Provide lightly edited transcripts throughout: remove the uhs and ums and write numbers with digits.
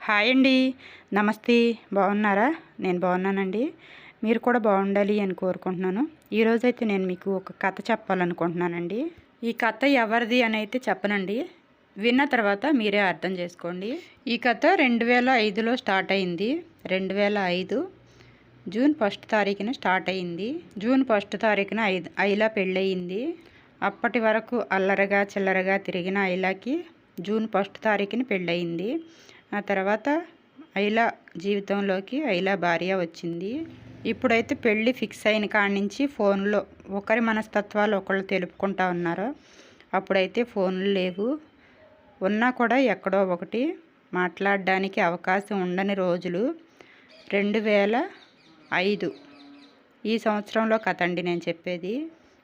Hi అండి, నమస్తే. బాగున్నారా? నేను బాగున్నానండి. మీరు కూడా బాగుండాలి అని కోరుకుంటున్నాను. ఈరోజైతే నేను మీకు ఒక కథ చెప్పాలనుకుంటున్నానండి. ఈ కథ ఎవరిది అని అయితే చెప్పనండి, విన్న తర్వాత మీరే అర్థం చేసుకోండి. ఈ కథ 2005లో స్టార్ట్ అయింది. 2005 జూన్ 1 తారీఖున స్టార్ట్ అయింది. జూన్ 1 తారీఖున ఐలా పెళ్ళయింది. అప్పటి వరకు అల్లరగా చిల్లరగా తిరిగిన ఐలాకి జూన్ 1 తారీఖున పెళ్ళయింది. ఆ తర్వాత ఐలా జీవితంలోకి ఐలా భార్య వచ్చింది. ఇప్పుడైతే పెళ్ళి ఫిక్స్ అయిన కాడి నుంచి ఫోన్లో ఒకరి మనస్తత్వాలు ఒకళ్ళు తెలుపుకుంటా ఉన్నారు. అప్పుడైతే ఫోన్లు లేవు, ఉన్నా కూడా ఎక్కడో ఒకటి మాట్లాడడానికి అవకాశం ఉండని రోజులు 2005 ఈ సంవత్సరంలో కథ అండి నేను చెప్పేది.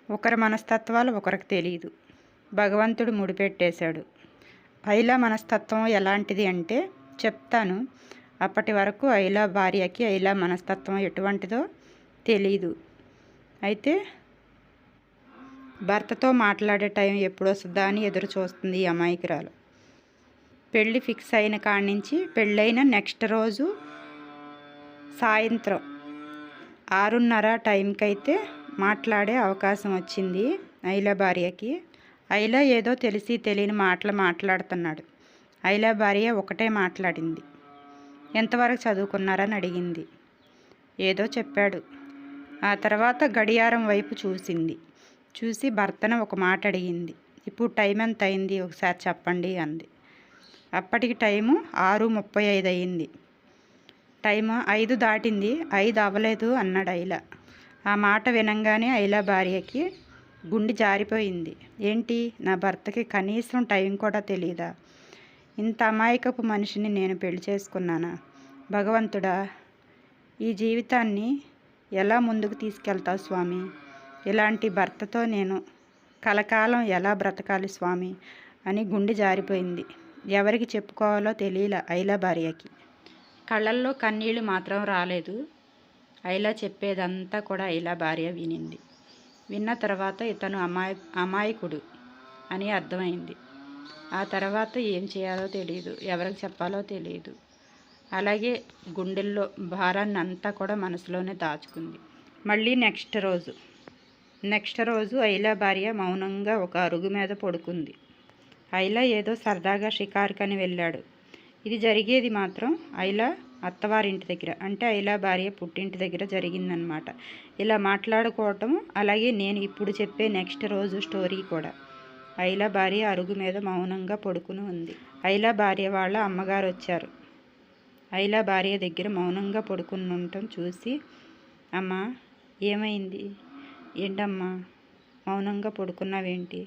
ఒకరి మనస్తత్వాలు ఒకరికి తెలియదు, భగవంతుడు ముడిపెట్టేశాడు. ఐలా మనస్తత్వం ఎలాంటిది అంటే చెప్తాను. అప్పటి వరకు ఐలా భార్యకి ఐలా మనస్తత్వం ఎటువంటిదో తెలీదు. అయితే భర్తతో మాట్లాడే టైం ఎప్పుడు వస్తుందా అని ఎదురు చూస్తుంది ఈ అమాయకురాలు. పెళ్ళి ఫిక్స్ అయిన కాడి నుంచి పెళ్ళైన నెక్స్ట్ రోజు సాయంత్రం 6:30 టైంకి అయితే మాట్లాడే అవకాశం వచ్చింది ఐలా భార్యకి. ఐలా ఏదో తెలిసి తెలియని మాటలు మాట్లాడుతున్నాడు. ఐలా భార్య ఒకటే మాట్లాడింది. ఎంతవరకు చదువుకున్నారని అడిగింది. ఏదో చెప్పాడు. ఆ తర్వాత గడియారం వైపు చూసింది. చూసి భర్తను ఒక మాట అడిగింది. ఇప్పుడు టైం ఎంత అయింది ఒకసారి చెప్పండి అంది. అప్పటికి టైము 6:35 అయింది. టైము 5 దాటింది, 5 అవ్వలేదు అన్నాడు ఐలా. ఆ మాట వినంగానే ఐలా భార్యకి గుండె జారిపోయింది. ఏంటి, నా భర్తకి కనీసం టైం కూడా తెలీదా? ఇంత అమాయకపు మనిషిని నేను పెళ్లి చేసుకున్నానా? భగవంతుడా, ఈ జీవితాన్ని ఎలా ముందుకు తీసుకెళ్తావు స్వామి? ఇలాంటి భర్తతో నేను కలకాలం ఎలా బ్రతకాలి స్వామి అని గుండె జారిపోయింది. ఎవరికి చెప్పుకోవాలో తెలియలే ఐలా భార్యకి. కళ్ళల్లో కన్నీళ్ళు మాత్రం రాలేదు. ఐలా చెప్పేదంతా కూడా ఐలా భార్య వినింది. విన్న తర్వాత ఇతను అమాయకుడు అని అర్థమైంది. ఆ తర్వాత ఏం చేయాలో తెలియదు, ఎవరికి చెప్పాలో తెలియదు. అలాగే గుండెల్లో భారాన్ని అంతా కూడా మనసులోనే దాచుకుంది. మళ్ళీ నెక్స్ట్ రోజు ఐలా భార్య మౌనంగా ఒక అరుగు మీద పడుకుంది. ఐలా ఏదో సరదాగా షికారుకని వెళ్ళాడు. ఇది జరిగేది మాత్రం ఐలా అత్తవారింటి దగ్గర, అంటే ఐలా భార్య పుట్టింటి దగ్గర జరిగిందనమాట. ఇలా మాట్లాడుకోవటం, అలాగే నేను ఇప్పుడు చెప్పే నెక్స్ట్ రోజు స్టోరీ కూడా. ఐలా భార్య అరుగు మీద మౌనంగా పడుకుని ఉంది. ఐలా భార్య వాళ్ళ అమ్మగారు వచ్చారు. ఐలా భార్య దగ్గర మౌనంగా పడుకుని ఉండటం చూసి, అమ్మా ఏమైంది? ఏంటమ్మా మౌనంగా పడుకున్నావేంటి?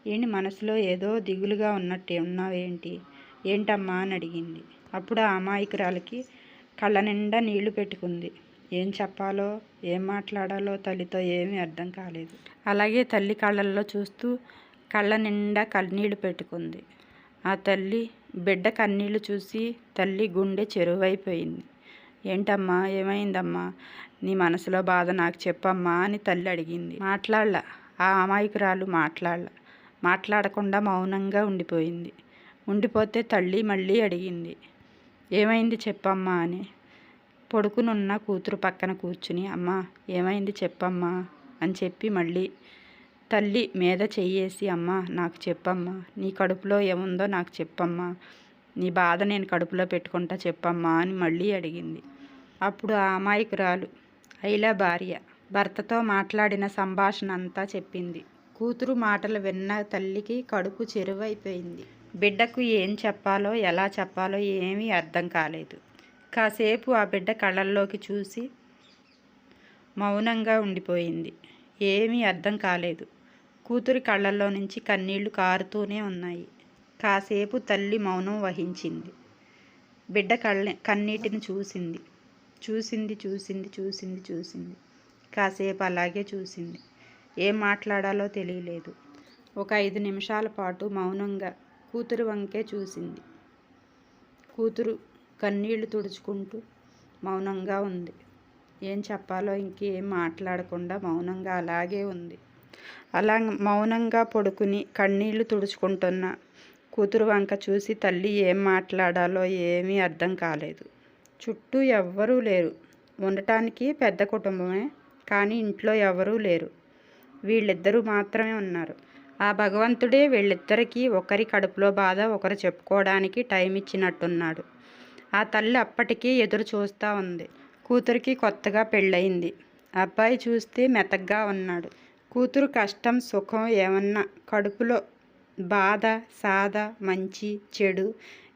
ఏంటి మనసులో ఏదో దిగులుగా ఉన్నట్టు ఉన్నావేంటి? ఏంటమ్మా అని అడిగింది. అప్పుడు ఆ అమాయకురాలకి కళ్ళ నిండా నీళ్లు పెట్టుకుంది. ఏం చెప్పాలో ఏం మాట్లాడాలో తల్లితో ఏమీ అర్థం కాలేదు. అలాగే తల్లి కళ్ళల్లో చూస్తూ కళ్ళ నిండా కన్నీళ్లు పెట్టుకుంది. ఆ తల్లి బిడ్డ కన్నీళ్లు చూసి తల్లి గుండె చెరువైపోయింది. ఏంటమ్మా ఏమైందమ్మా? నీ మనసులో బాధ నాకు చెప్పమ్మా అని తల్లి అడిగింది. ఆ అమాయకురాలు మాట్లాడకుండా మౌనంగా ఉండిపోయింది. ఉండిపోతే తల్లి మళ్ళీ అడిగింది, ఏమైంది చెప్పమ్మా అని. పడుకునున్న కూతురు పక్కన కూర్చుని, అమ్మా ఏమైంది చెప్పమ్మా అని చెప్పి మళ్ళీ తల్లి మీద చెయ్యేసి, అమ్మా నాకు చెప్పమ్మా, నీ కడుపులో ఏముందో నాకు చెప్పమ్మా, నీ బాధ నేను కడుపులో పెట్టుకుంటా చెప్పమ్మా అని మళ్ళీ అడిగింది. అప్పుడు ఆ అమాయకురాలు ఐలా భార్య భర్తతో మాట్లాడిన సంభాషణ అంతా చెప్పింది. కూతురు మాటలు విన్న తల్లికి కడుపు చెరువైపోయింది. బిడ్డకు ఏం చెప్పాలో ఎలా చెప్పాలో ఏమీ అర్థం కాలేదు. కాసేపు ఆ బిడ్డ కళ్ళల్లోకి చూసి మౌనంగా ఉండిపోయింది. ఏమీ అర్థం కాలేదు. కూతురి కళ్ళల్లో నుంచి కన్నీళ్లు కారుతూనే ఉన్నాయి. కాసేపు తల్లి మౌనం వహించింది. బిడ్డ కన్నీటిని చూసింది. కాసేపు అలాగే చూసింది. ఏం మాట్లాడాలో తెలియలేదు. ఒక 5 నిమిషాల పాటు మౌనంగా కూతురు వంకే చూసింది. కూతురు కన్నీళ్లు తుడుచుకుంటూ మౌనంగా ఉంది. ఏం చెప్పాలో ఇంకేం మాట్లాడకుండా మౌనంగా అలాగే ఉంది. అలా మౌనంగా పడుకుని కన్నీళ్లు తుడుచుకుంటున్న కూతురు వంక చూసి తల్లి ఏం మాట్లాడాలో ఏమీ అర్థం కాలేదు. చుట్టూ ఎవ్వరూ లేరు. ఉండటానికి పెద్ద కుటుంబమే, కానీ ఇంట్లో ఎవరూ లేరు. వీళ్ళిద్దరూ మాత్రమే ఉన్నారు. ఆ భగవంతుడే వీళ్ళిద్దరికీ ఒకరి కడుపులో బాధ ఒకరు చెప్పుకోవడానికి టైం ఇచ్చినట్టున్నాడు. ఆ తల్లి అప్పటికీ ఎదురు చూస్తూ ఉంది. కూతురికి కొత్తగా పెళ్ళయింది. అబ్బాయి చూస్తే మెతగ్గా ఉన్నాడు. కూతురు కష్టం సుఖం ఏమన్నా, కడుపులో బాధ సాధ మంచి చెడు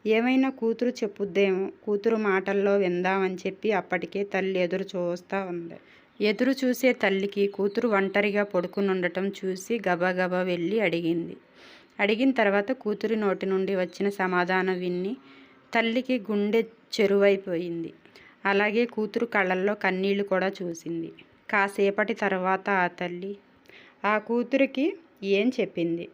ఏమైనా కూతురు చెప్పుద్దేమో, కూతురు మాటల్లో విందామని చెప్పి అప్పటికే తల్లి ఎదురు చూస్తూ ఉంది. ఎదురు చూసే తల్లికి కూతురు ఒంటరిగా పడుకునుండటం చూసి గబగబా వెళ్ళి అడిగింది. అడిగిన తర్వాత కూతురి నోటి నుండి వచ్చిన సమాధానం విని తల్లికి గుండె చెరువైపోయింది. అలాగే కూతురు కళ్ళల్లో కన్నీళ్లు కూడా చూసింది. కాసేపటి తర్వాత ఆ తల్లి ఆ కూతురికి ఏం చెప్పింది?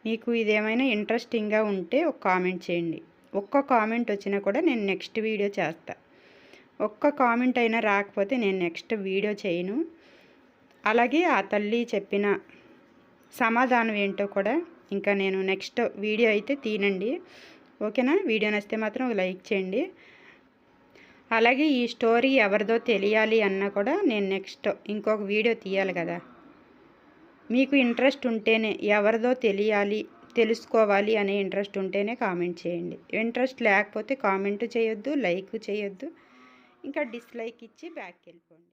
మీకు ఇదేమైనా ఇంట్రెస్టింగ్గా ఉంటే ఒక కామెంట్ చేయండి. ఒక్క కామెంట్ వచ్చినా కూడా నేను నెక్స్ట్ వీడియో చేస్తా. ఒక్క కామెంట్ అయినా రాకపోతే నేను నెక్స్ట్ వీడియో చేయను. అలాగే ఆ తల్లి చెప్పిన సమాధానం ఏంటో కూడా ఇంకా నేను నెక్స్ట్ వీడియో అయితే తీనండి. ఓకేనా? వీడియో నచ్చితే మాత్రం ఒక లైక్ చేయండి. అలాగే ఈ స్టోరీ ఎవరిదో తెలియాలి అన్నా కూడా నేను నెక్స్ట్ ఇంకొక వీడియో తీయాలి కదా. మీకు ఇంట్రెస్ట్ ఉంటేనే, ఎవరిదో తెలియాలి తెలుసుకోవాలి అనే ఇంట్రెస్ట్ ఉంటేనే కామెంట్ చేయండి. ఇంట్రెస్ట్ లేకపోతే కామెంట్ చేయొద్దు, లైక్ చేయొద్దు, ఇంకా డిస్లైక్ ఇచ్చి బ్యాక్కి వెళ్ళిపోండి.